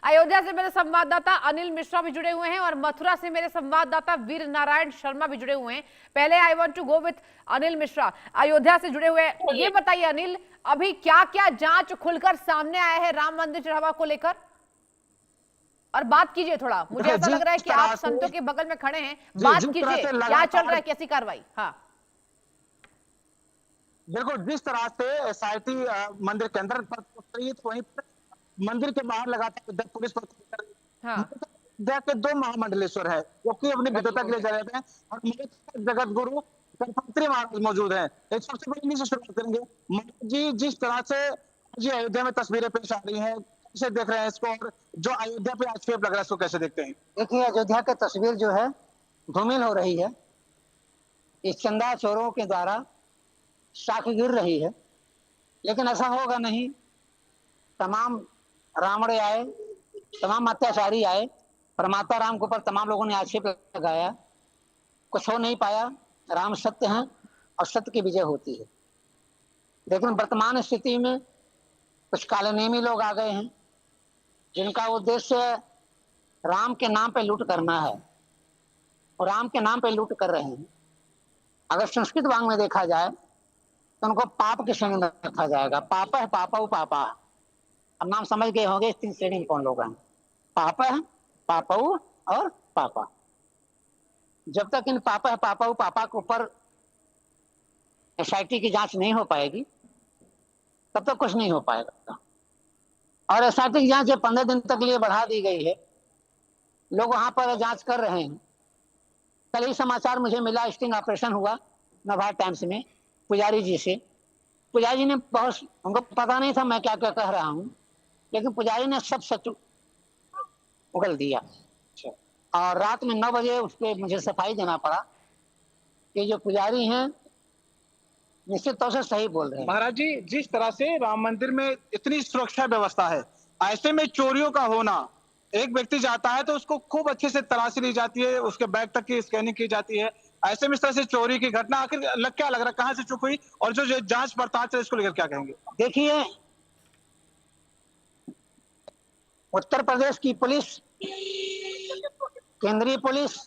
अयोध्या से मेरे संवाददाता अनिल मिश्रा भी जुड़े हुए हैं और मथुरा से मेरे संवाददाता वीर नारायण शर्मा भी जुड़े हुए हैं। पहले I want to go with Anil Mishra, Ayodhya से जुड़े हुए हैं। ये बताइए अनिल, अभी क्या क्या जांच खुलकर सामने आया है राम मंदिर चढ़ावा को लेकर, और बात कीजिए थोड़ा। मुझे ऐसा लग रहा है कि आप संतों के बगल में खड़े हैं, बात कीजिए, क्या चल रहा है, कैसी कार्रवाई? हाँ बिल्कुल, जिस तरह से एसआईटी मंदिर के अंदर वहीं पर मंदिर के बाहर लगातार पुलिस हाँ के दो महामंडलेश्वर है जो कि अपनी विद्वता के लिए जाने जाते हैं और जगत गुरु गणपति महाराज मौजूद हैं। एक सबसे पहले से शुरुआत करेंगे। महाराज जी, जिस तरह से जी अयोध्या में तस्वीरें पेश आ रही हैं, कैसे देख रहे हैं इसको, और जो अयोध्या पे आक्षेप लग रहा है इसको कैसे देखते हैं? देखिए, अयोध्या की तस्वीर जो है धूमिल हो रही है। इस चंदा चोरों के द्वारा शाख गिर रही है, लेकिन ऐसा होगा नहीं। तमाम रावण आए, तमाम अत्याचारी आए, परमात्मा राम के ऊपर तमाम लोगों ने आक्षेप लगाया, कुछ हो नहीं पाया। राम सत्य हैं और सत्य की विजय होती है। लेकिन वर्तमान स्थिति में कुछ कालेनेमी लोग आ गए हैं जिनका उद्देश्य राम के नाम पे लूट करना है और राम के नाम पे लूट कर रहे हैं। अगर संस्कृत वांग में देखा जाए तो उनको पाप के श्रेणी में रखा जाएगा। पाप है, पापा पापा। अब नाम समझ गए होंगे इस तीन श्रेणी में कौन लोग हैं। पाप है, पापाऊ और पापा। जब तक इन पापा पापाऊ पापा के ऊपर एसआईटी की जांच नहीं हो पाएगी तब तक कुछ नहीं हो पाएगा। और एसआईटी की जांच 15 दिन तक लिए बढ़ा दी गई है। लोग वहां पर जांच कर रहे हैं। कल ही समाचार मुझे मिला, स्टिंग ऑपरेशन हुआ नवभारत टाइम्स में पुजारी जी से। पुजारी जी ने बहुत, उनको पता नहीं था मैं क्या क्या कह रहा हूँ, लेकिन पुजारी ने सब सच उगल दिया। और रात में 9 बजे उस पर मुझे सफाई देना पड़ा कि जो पुजारी हैं निश्चित तौर से सही बोल रहे हैं। महाराज जी, जिस तरह से राम मंदिर में इतनी सुरक्षा व्यवस्था है, ऐसे में चोरियों का होना, एक व्यक्ति जाता है तो उसको खूब अच्छे से तलाशी ली जाती है, उसके बैग तक की स्कैनिंग की जाती है। ऐसे में इस तरह से चोरी की घटना आखिर क्या लग रहा है, कहां से चुप हुई, और जो जांच पड़ताल है इसको लेकर क्या कहेंगे? देखिए, उत्तर प्रदेश की पुलिस, केंद्रीय पुलिस,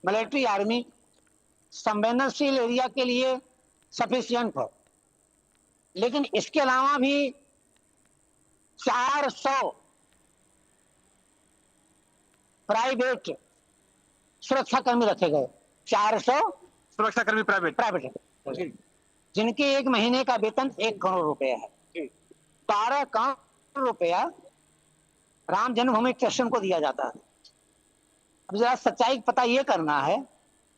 मिलिट्री, आर्मी संवेदनशील एरिया के लिए सफिशियंट है, लेकिन इसके अलावा भी 400 प्राइवेट सुरक्षाकर्मी रखे गए। 400 सुरक्षाकर्मी प्राइवेट जिनके एक महीने का वेतन 1 करोड़ रुपया है। 12 करोड़ रुपया राम जन्मभूमि ट्रस्ट को दिया जाता है। अब जरा सच्चाई पता ये करना है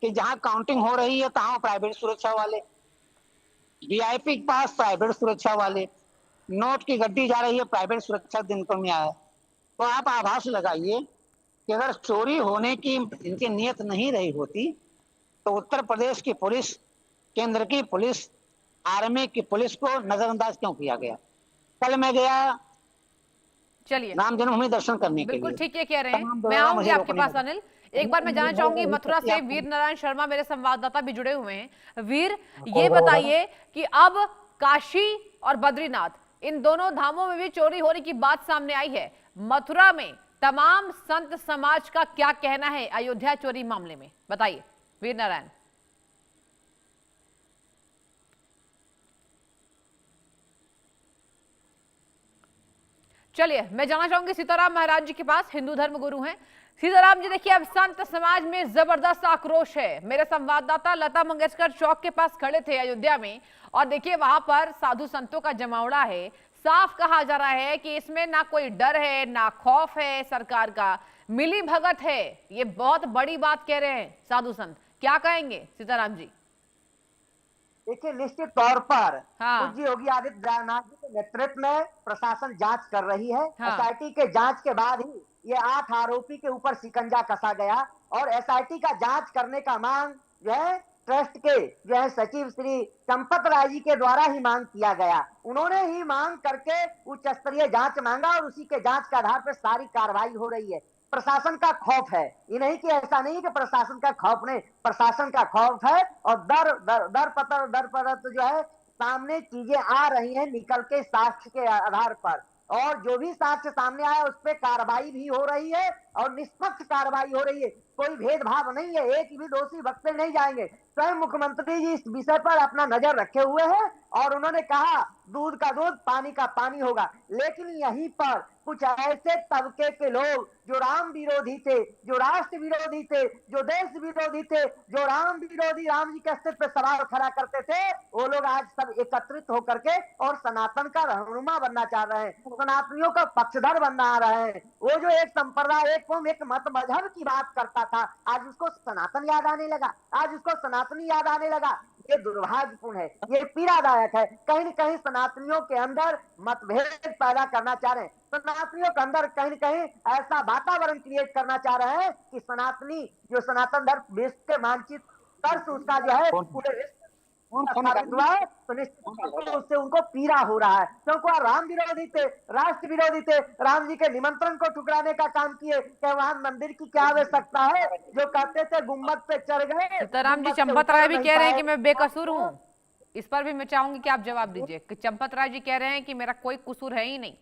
कि जहां काउंटिंग हो रही है तहां प्राइवेट सुरक्षा वाले, वीआईपी के पास प्राइवेट सुरक्षा वाले, नोट की गड्डी जा रही है प्राइवेट सुरक्षा दिन पर में आया। तो आप आभास लगाइए कि अगर चोरी होने की इनकी नियत नहीं रही होती तो उत्तर प्रदेश की पुलिस, केंद्र की पुलिस, आर्मी की पुलिस को नजरअंदाज क्यों किया गया? कल मैं गया चलिए राम जन्मभूमि दर्शन करने के लिए। बिल्कुल ठीक है कह रहे हैं, मैं आऊंगी आपके पास अनिल। एक बार मैं जानना चाहूंगी, मथुरा से वीर नारायण शर्मा मेरे संवाददाता भी जुड़े हुए हैं। वीर, ये बताइए कि अब काशी और बद्रीनाथ इन दोनों धामों में भी चोरी होने की बात सामने आई है। मथुरा में तमाम संत समाज का क्या कहना है अयोध्या चोरी मामले में, बताइए वीर नारायण। चलिए मैं जाना चाहूंगी सीताराम महाराज जी के पास, हिंदू धर्म गुरु हैं। सीताराम जी, देखिए अब संत समाज में जबरदस्त आक्रोश है। मेरे संवाददाता लता मंगेशकर चौक के पास खड़े थे अयोध्या में, और देखिए वहां पर साधु संतों का जमावड़ा है। साफ कहा जा रहा है कि इसमें ना कोई डर है ना खौफ है, सरकार का मिली भगत है। ये बहुत बड़ी बात कह रहे हैं साधु संत, क्या कहेंगे सीताराम जी? देखिए, निश्चित तौर पर हाँ। पूज्य योगी आदित्यनाथ जी के नेतृत्व में प्रशासन जांच कर रही है। हाँ। एसआईटी के जांच के बाद ही ये 8 आरोपी के ऊपर शिकंजा कसा गया और एसआईटी का जांच करने का मांग जो है ट्रस्ट के जो है सचिव श्री चंपत राय जी के द्वारा ही मांग किया गया। उन्होंने ही मांग करके उच्च स्तरीय जांच मांगा और उसी के जांच के आधार पर सारी कार्रवाई हो रही है। प्रशासन का खौफ है, ये नहीं कि ऐसा नहीं कि प्रशासन का खौफ नहीं, प्रशासन का खौफ है और दर पतर जो है सामने चीजें आ रही हैं निकल के साक्ष्य के आधार पर। और जो भी साक्ष्य सामने आया उस पर कार्रवाई भी हो रही है और निष्पक्ष कार्रवाई हो रही है। कोई भेदभाव नहीं है, एक भी दोषी बख्शे नहीं जाएंगे। स्वयं मुख्यमंत्री जी इस विषय पर अपना नजर रखे हुए हैं और उन्होंने कहा दूध का दूध पानी का पानी होगा। लेकिन यहीं पर कुछ ऐसे तबके के लोग जो राम विरोधी थे, जो राष्ट्र विरोधी थे, जो देश विरोधी थे, जो राम विरोधी, राम जी के अस्तित्व पे सवाल खड़ा करते थे, वो लोग आज सब एकत्रित होकर के और सनातन का रहनुमा बनना चाह रहे हैं, सनातनियों का पक्षधर बनना रहे हैं। वो जो एक संप्रदाय, एक कौम, एक मत मजहब की बात करता था, आज उसको सनातन याद आने लगा, आज उसको सनातनी याद आने लगा। ये दुर्भाग्यपूर्ण है, ये पीड़ादायक है। कहीं न कहीं सनातनियों के अंदर मतभेद पैदा करना चाह रहे हैं, सनातनियों के अंदर कहीं न कहीं ऐसा वातावरण क्रिएट करना चाह रहे हैं कि सनातनी जो सनातन धर्म विश्व के मानचित्र पर उसका जो है पूरे स्थापित हुआ है, तो निश्चित उससे उनको पीड़ा हो रहा है, क्योंकि राम विरोधी थे, राष्ट्र विरोधी थे, राम जी के निमंत्रण को ठुकराने का काम किए कि वहां मंदिर की क्या आवश्यकता है, जो कहते थे गुम्बद पे चढ़ गए। सीताराम जी, चंपत राय भी कह रहे हैं कि मैं बेकसूर हूँ, इस पर भी मैं चाहूंगी कि आप जवाब दीजिए कि चंपत राय जी कह रहे हैं कि मेरा कोई कसूर है ही नहीं।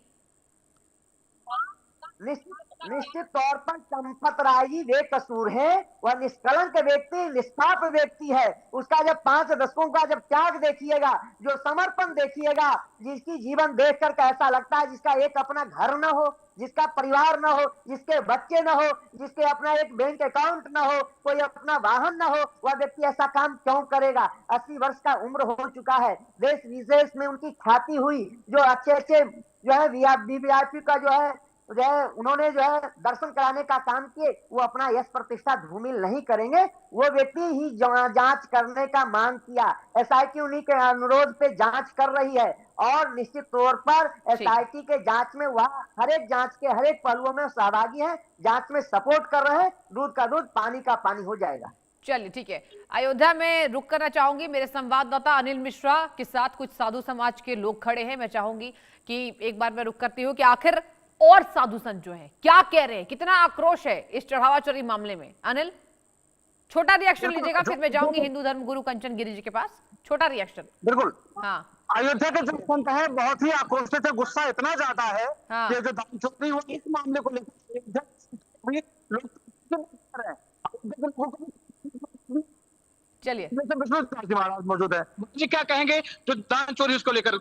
निश्चित तौर पर चंपत राय जी बेकसूर है, वह निष्कलंक व्यक्ति, निष्पाप व्यक्ति है। उसका जब 5 दशकों का जब त्याग देखिएगा, जो समर्पण देखिएगा, जिसकी जीवन देख कर ऐसा लगता है जिसका एक अपना घर न हो, जिसका परिवार न हो, जिसके बच्चे न हो, जिसके अपना एक बैंक अकाउंट न हो, कोई अपना वाहन न हो, वह व्यक्ति ऐसा काम क्यों करेगा। 80 वर्ष का उम्र हो चुका है, देश विदेश में उनकी ख्याति हुई, जो अच्छे अच्छे जो है वीवीआईपी का जो है उन्होंने जो है दर्शन कराने का काम किए, वो अपना यश प्रतिष्ठा धूमिल नहीं करेंगे। वो व्यक्ति ही जांच करने का मांग किया, एसआईटी उन्हीं के अनुरोध पे जांच कर रही है और निश्चित तौर पर एसआईटी के जांच में वह हर एक जांच के हर एक पहलुओं में सहभागी हैं, जांच में सपोर्ट कर रहे हैं। दूध का दूध पानी का पानी हो जाएगा। चलिए ठीक है, अयोध्या में रुक करना चाहूंगी, मेरे संवाददाता अनिल मिश्रा के साथ कुछ साधु समाज के लोग खड़े हैं। मैं चाहूंगी कि एक बार मैं रुक करती हूँ कि आखिर और साधु संत जो हैं क्या कह रहे हैं, कितना आक्रोश है इस चढ़ावा चोरी मामले में। अनिल, छोटा रिएक्शन लीजिएगा, फिर मैं जाऊंगी हिंदू धर्म गुरु कंचन गिरी जी के पास। छोटा रिएक्शन। बिल्कुल। हाँ, अयोध्या के जो संत है बहुत ही आक्रोशित है, गुस्सा इतना ज्यादा है कि जो दान चोरी हुई इस मामले को लेकर चलिए महाराज मौजूद है जी, क्या कहेंगे जो दान चोरी उसको लेकर।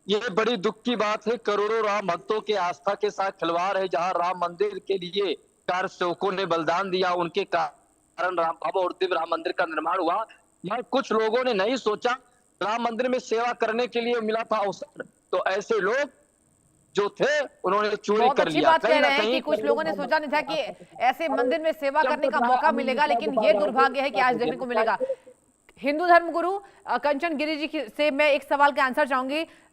ये बड़ी दुख की बात है, करोड़ों राम भक्तों के आस्था के साथ खिलवाड़ है। जहां राम मंदिर के लिए 4 सेवकों ने बलिदान दिया, उनके कारण राम भवन और दिव्य राम मंदिर का निर्माण हुआ। यह कुछ लोगों ने नहीं सोचा, राम मंदिर में सेवा करने के लिए मिला था अवसर, तो ऐसे लोग जो थे उन्होंने चोरी बहुत कर अच्छी लिया। बात कह रहे हैं कि कुछ लोगों ने सोचा नहीं था कि ऐसे मंदिर में सेवा करने का मौका मिलेगा, लेकिन ये दुर्भाग्य है कि आज देखने को मिलेगा। हिंदू धर्म गुरु कंचन गिरी जी से मैं एक सवाल का आंसर चाहूंगी।